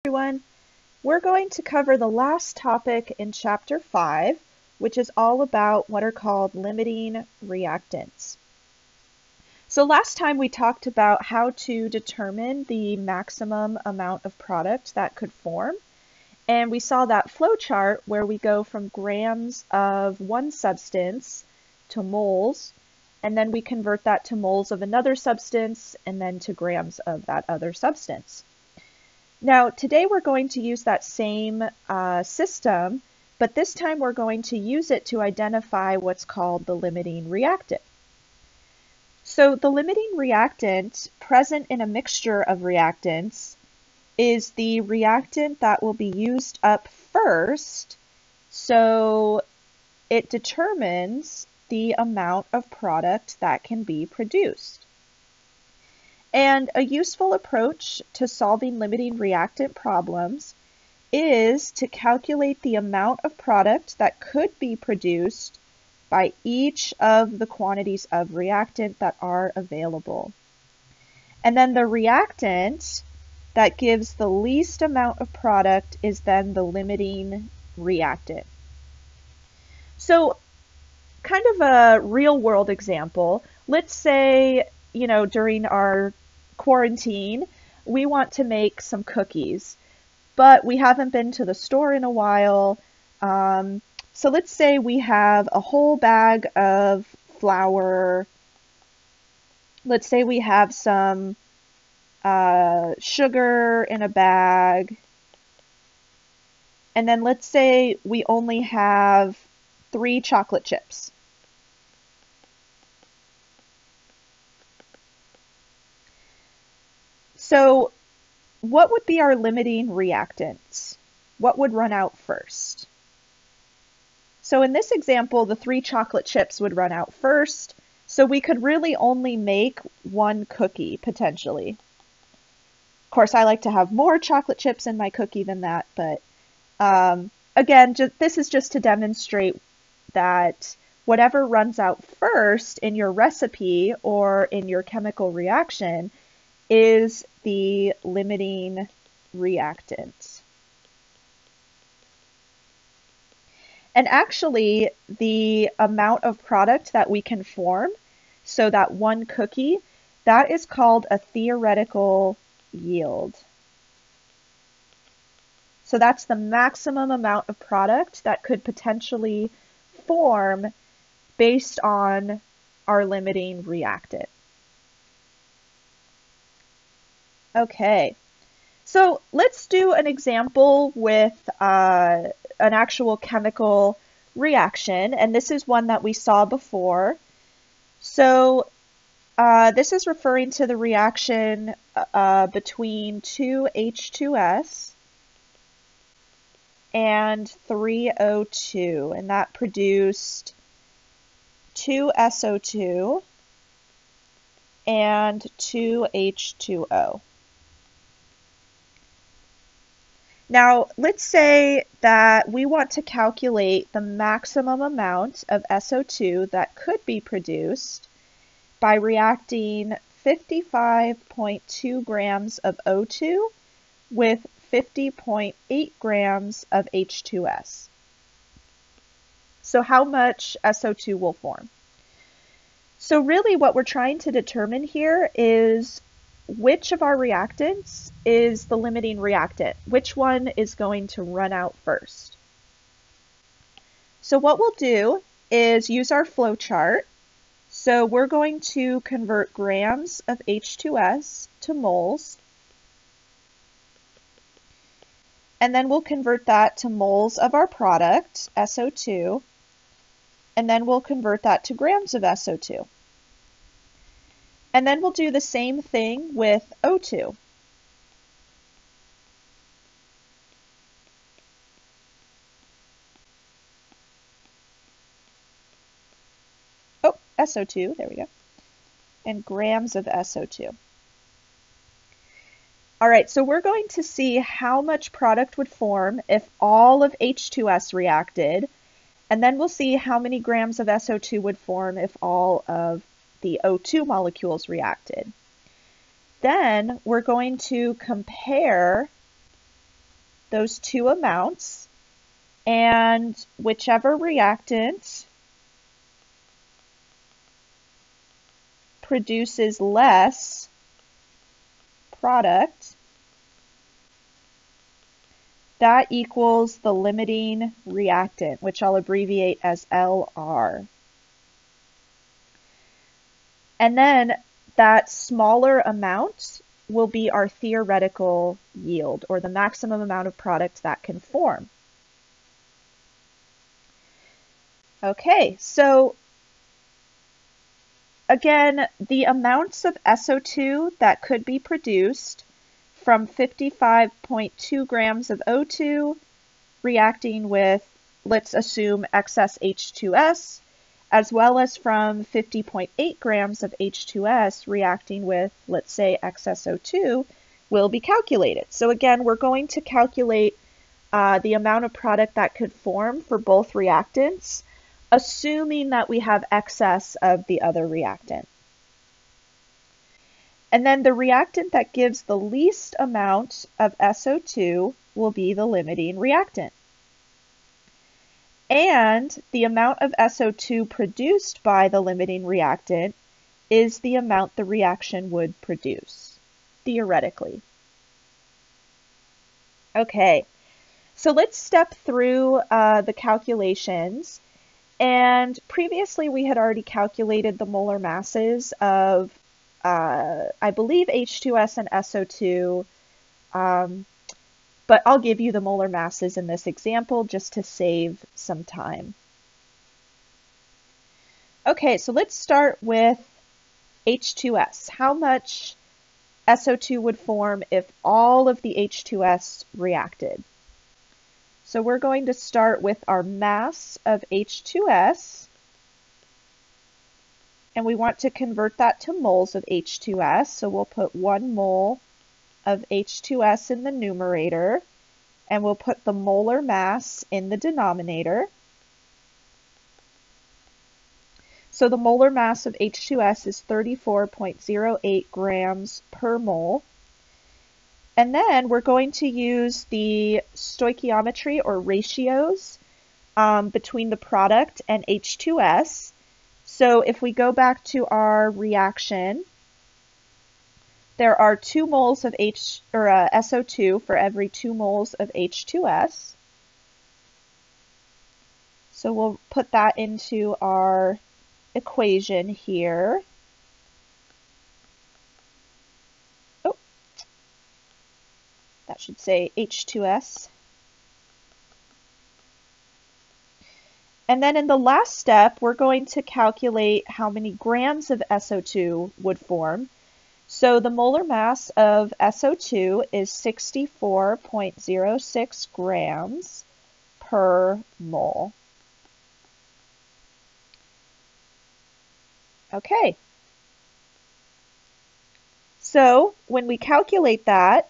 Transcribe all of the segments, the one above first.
Everyone. We're going to cover the last topic in Chapter 5, which is all about what are called limiting reactants. So last time we talked about how to determine the maximum amount of product that could form, and we saw that flow chart where we go from grams of one substance to moles, and then we convert that to moles of another substance, and then to grams of that other substance. Now, today we're going to use that same system, but this time we're going to use it to identify what's called the limiting reactant. So the limiting reactant present in a mixture of reactants is the reactant that will be used up first, so it determines the amount of product that can be produced. And a useful approach to solving limiting reactant problems is to calculate the amount of product that could be produced by each of the quantities of reactant that are available. And then the reactant that gives the least amount of product is then the limiting reactant. So, kind of a real world example, let's say, during our quarantine, we want to make some cookies, but we haven't been to the store in a while. So let's say we have a whole bag of flour. Let's say we have some sugar in a bag. And then let's say we only have 3 chocolate chips. So what would be our limiting reactants? What would run out first? So in this example, the 3 chocolate chips would run out first, so we could really only make 1 cookie, potentially. Of course, I like to have more chocolate chips in my cookie than that, but again, this is just to demonstrate that whatever runs out first in your recipe or in your chemical reaction is the limiting reactant. And actually, the amount of product that we can form, so that 1 cookie, that is called a theoretical yield. So that's the maximum amount of product that could potentially form based on our limiting reactant. Okay, so let's do an example with an actual chemical reaction, and this is one that we saw before. So this is referring to the reaction between 2H2S and 3O2, and that produced 2SO2 and 2H2O. Now, let's say that we want to calculate the maximum amount of SO2 that could be produced by reacting 55.2 grams of O2 with 50.8 grams of H2S. So how much SO2 will form? So really what we're trying to determine here is which of our reactants is the limiting reactant? Which one is going to run out first? So what we'll do is use our flow chart. So we're going to convert grams of H2S to moles. And then we'll convert that to moles of our product, SO2. And then we'll convert that to grams of SO2. And then we'll do the same thing with O2. Oh, SO2, there we go. And grams of SO2. All right, so we're going to see how much product would form if all of H2S reacted, and then we'll see how many grams of SO2 would form if all of the O2 molecules reacted. Then we're going to compare those two amounts, and whichever reactant produces less product, that equals the limiting reactant, which I'll abbreviate as LR. And then that smaller amount will be our theoretical yield, or the maximum amount of product that can form. Okay, so again, the amounts of SO2 that could be produced from 55.2 grams of O2 reacting with, let's assume, excess H2S, as well as from 50.8 grams of H2S reacting with, let's say, excess O2, will be calculated. So again, we're going to calculate the amount of product that could form for both reactants, assuming that we have excess of the other reactant. And then the reactant that gives the least amount of SO2 will be the limiting reactant. And the amount of SO2 produced by the limiting reactant is the amount the reaction would produce, theoretically. Okay, so let's step through the calculations. And previously we had already calculated the molar masses of I believe H2S and SO2, but I'll give you the molar masses in this example just to save some time. Okay, so let's start with H2S. How much SO2 would form if all of the H2S reacted? So we're going to start with our mass of H2S. And we want to convert that to moles of H2S, so we'll put 1 mole of H2S in the numerator, and we'll put the molar mass in the denominator. So the molar mass of H2S is 34.08 grams per mole. And then we're going to use the stoichiometry or ratios between the product and H2S. So if we go back to our reaction, there are 2 moles of SO2 for every 2 moles of H2S. So we'll put that into our equation here. Oh, that should say H2S. And then in the last step, we're going to calculate how many grams of SO2 would form. So the molar mass of SO2 is 64.06 grams per mole. Okay. So when we calculate that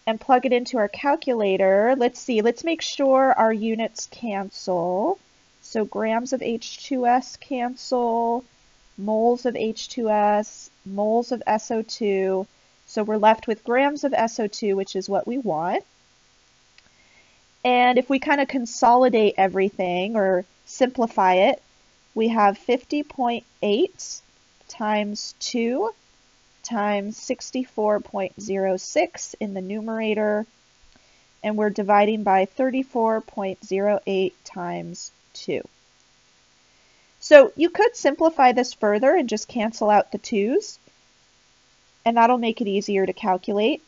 and plug it into our calculator, let's see, let's make sure our units cancel. So grams of H2S cancel, moles of H2S, moles of SO2. So we're left with grams of SO2, which is what we want. And if we kind of consolidate everything or simplify it, we have 50.8 times 2 times 64.06 in the numerator, and we're dividing by 34.08 times 2. So you could simplify this further and just cancel out the 2's, and that'll make it easier to calculate.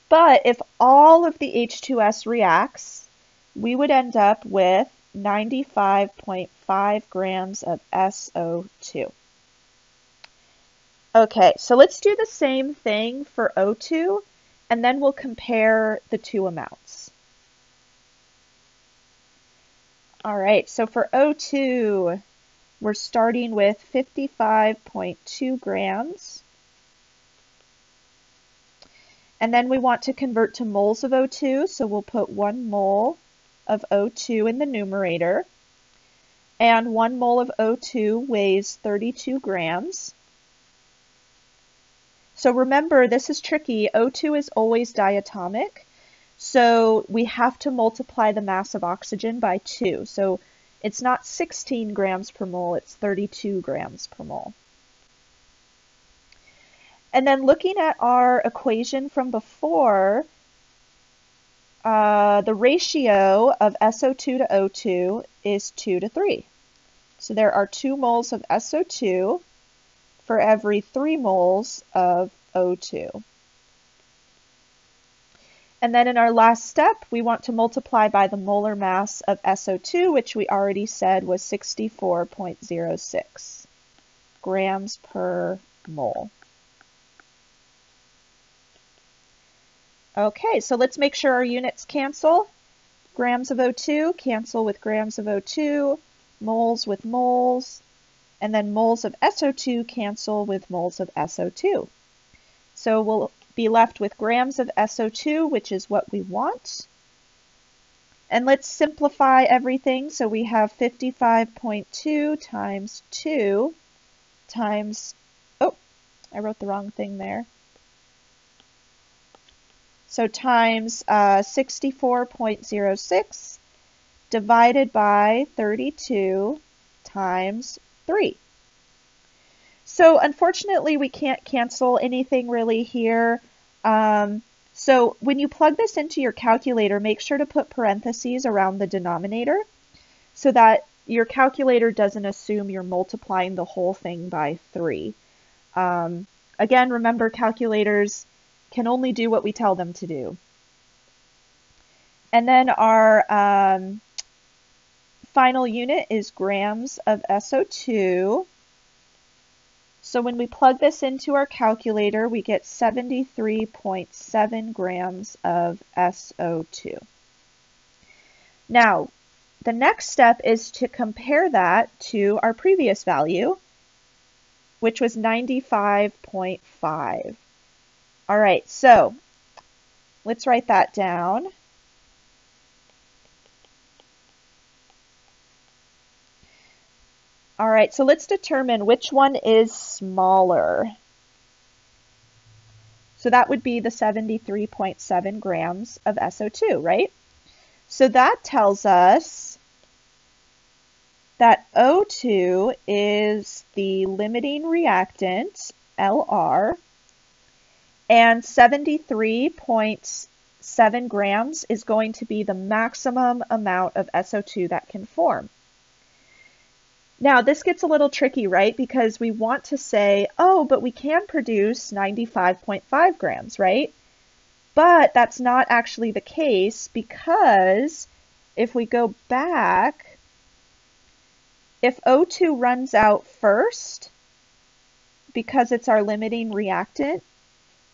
But if all of the H2S reacts, we would end up with 95.5 grams of SO2. Okay, so let's do the same thing for O2, and then we'll compare the two amounts. All right, so for O2, we're starting with 55.2 grams. And then we want to convert to moles of O2, so we'll put 1 mole of O2 in the numerator. And 1 mole of O2 weighs 32 grams. So remember, this is tricky. O2 is always diatomic, so we have to multiply the mass of oxygen by 2. So it's not 16 grams per mole, it's 32 grams per mole. And then looking at our equation from before, the ratio of SO2 to O2 is 2 to 3. So there are 2 moles of SO2 for every 3 moles of O2. And then in our last step, we want to multiply by the molar mass of SO2, which we already said was 64.06 grams per mole. Okay, so let's make sure our units cancel. Grams of O2 cancel with grams of O2, moles with moles, and then moles of SO2 cancel with moles of SO2. So we'll be left with grams of SO2, which is what we want. And let's simplify everything. So we have 55.2 times 2 times, oh, I wrote the wrong thing there. So times 64.06 divided by 32 times 3. So unfortunately, we can't cancel anything really here. So when you plug this into your calculator, make sure to put parentheses around the denominator so that your calculator doesn't assume you're multiplying the whole thing by 3. Again, remember, calculators can only do what we tell them to do. And then our final unit is grams of SO2. So when we plug this into our calculator, we get 73.7 grams of SO2. Now, the next step is to compare that to our previous value, which was 95.5. All right, so let's write that down. All right, so let's determine which one is smaller. So that would be the 73.7 grams of SO2, right? So that tells us that O2 is the limiting reactant, LR, and 73.7 grams is going to be the maximum amount of SO2 that can form. Now, this gets a little tricky, right? Because we want to say, oh, but we can produce 95.5 grams, right? But that's not actually the case, because if we go back, if O2 runs out first, because it's our limiting reactant,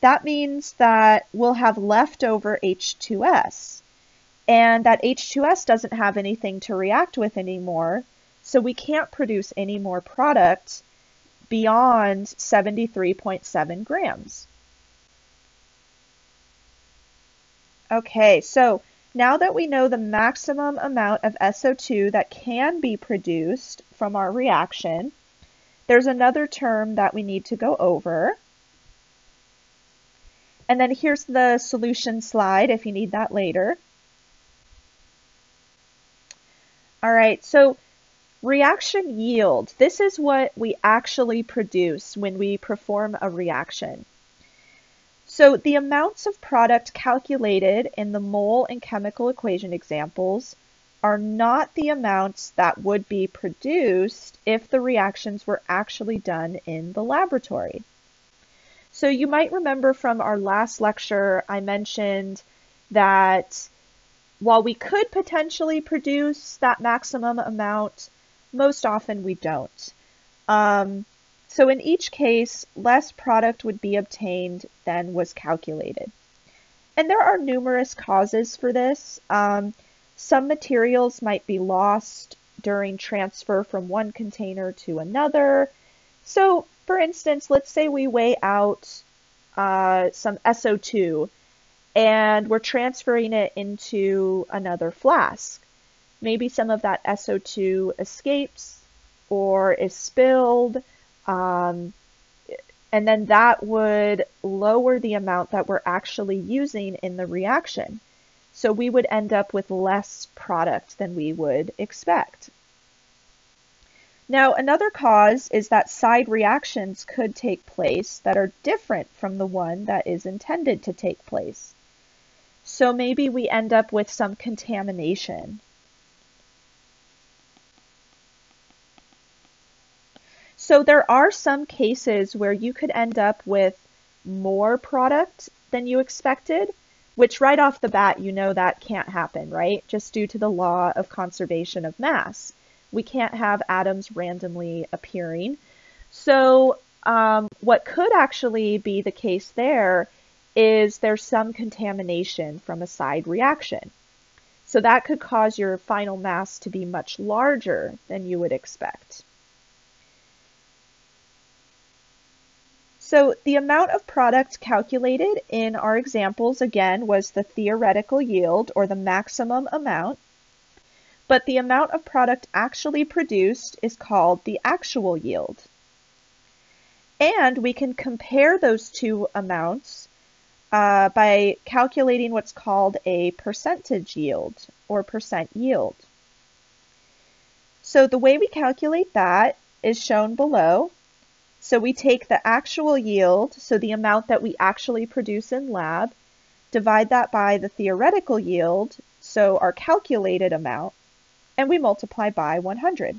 that means that we'll have leftover H2S. And that H2S doesn't have anything to react with anymore. So we can't produce any more product beyond 73.7 grams. Okay, so now that we know the maximum amount of SO2 that can be produced from our reaction, there's another term that we need to go over. And then here's the solution slide if you need that later. All right, so reaction yield. This is what we actually produce when we perform a reaction. So the amounts of product calculated in the mole and chemical equation examples are not the amounts that would be produced if the reactions were actually done in the laboratory. So you might remember from our last lecture, I mentioned that while we could potentially produce that maximum amount, most often we don't. So in each case, less product would be obtained than was calculated. And there are numerous causes for this. Some materials might be lost during transfer from one container to another. So for instance, let's say we weigh out some SO2 and we're transferring it into another flask. Maybe some of that SO2 escapes or is spilled, and And then that would lower the amount that we're actually using in the reaction. So we would end up with less product than we would expect. Now, another cause is that side reactions could take place that are different from the one that is intended to take place. So maybe we end up with some contamination. So there are some cases where you could end up with more product than you expected, which right off the bat, you know that can't happen, right? Just due to the law of conservation of mass. We can't have atoms randomly appearing. So what could actually be the case there is there's some contamination from a side reaction. So that could cause your final mass to be much larger than you would expect. So the amount of product calculated in our examples, again, was the theoretical yield, or the maximum amount. But the amount of product actually produced is called the actual yield. And we can compare those two amounts by calculating what's called a percentage yield, or percent yield. So the way we calculate that is shown below. So we take the actual yield, so the amount that we actually produce in lab, divide that by the theoretical yield, so our calculated amount, and we multiply by 100.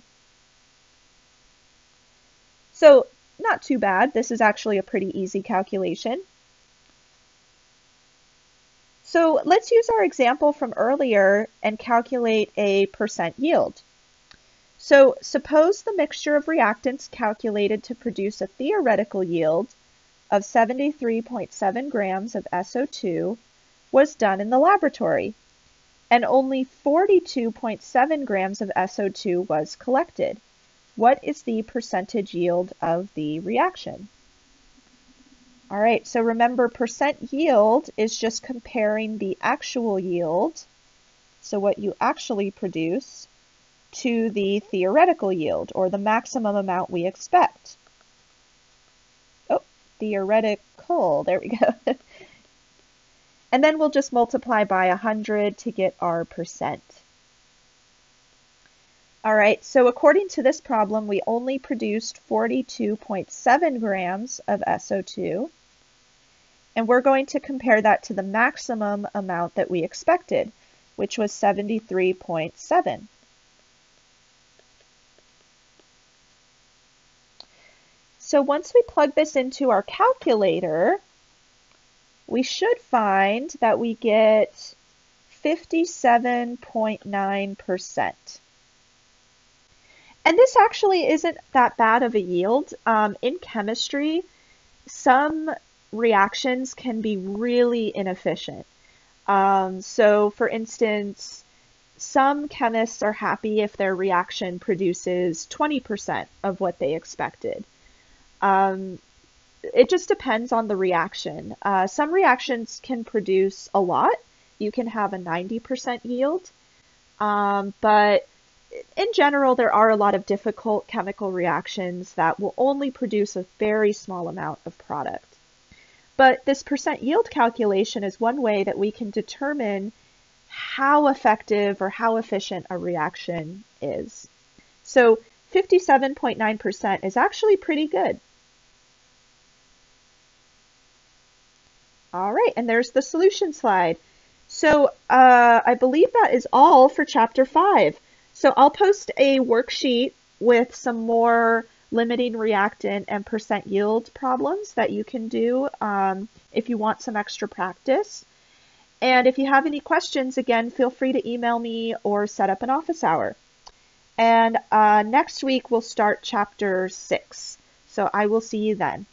So not too bad. This is actually a pretty easy calculation. So let's use our example from earlier and calculate a percent yield. So suppose the mixture of reactants calculated to produce a theoretical yield of 73.7 grams of SO2 was done in the laboratory, and only 42.7 grams of SO2 was collected. What is the percentage yield of the reaction? All right, so remember, percent yield is just comparing the actual yield, so what you actually produce, to the theoretical yield, or the maximum amount we expect. Oh, theoretical, there we go. And then we'll just multiply by 100 to get our percent. All right, so according to this problem, we only produced 42.7 grams of SO2, and we're going to compare that to the maximum amount that we expected, which was 73.7. So once we plug this into our calculator, we should find that we get 57.9%. And this actually isn't that bad of a yield. In chemistry, some reactions can be really inefficient. So for instance, some chemists are happy if their reaction produces 20% of what they expected. It just depends on the reaction. Some reactions can produce a lot. You can have a 90% yield, but in general, there are a lot of difficult chemical reactions that will only produce a very small amount of product. But this percent yield calculation is one way that we can determine how effective or how efficient a reaction is. So 57.9% is actually pretty good. All right, and there's the solution slide. So I believe that is all for Chapter 5. So I'll post a worksheet with some more limiting reactant and percent yield problems that you can do if you want some extra practice. And if you have any questions, again, feel free to email me or set up an office hour. And next week we'll start Chapter 6. So I will see you then.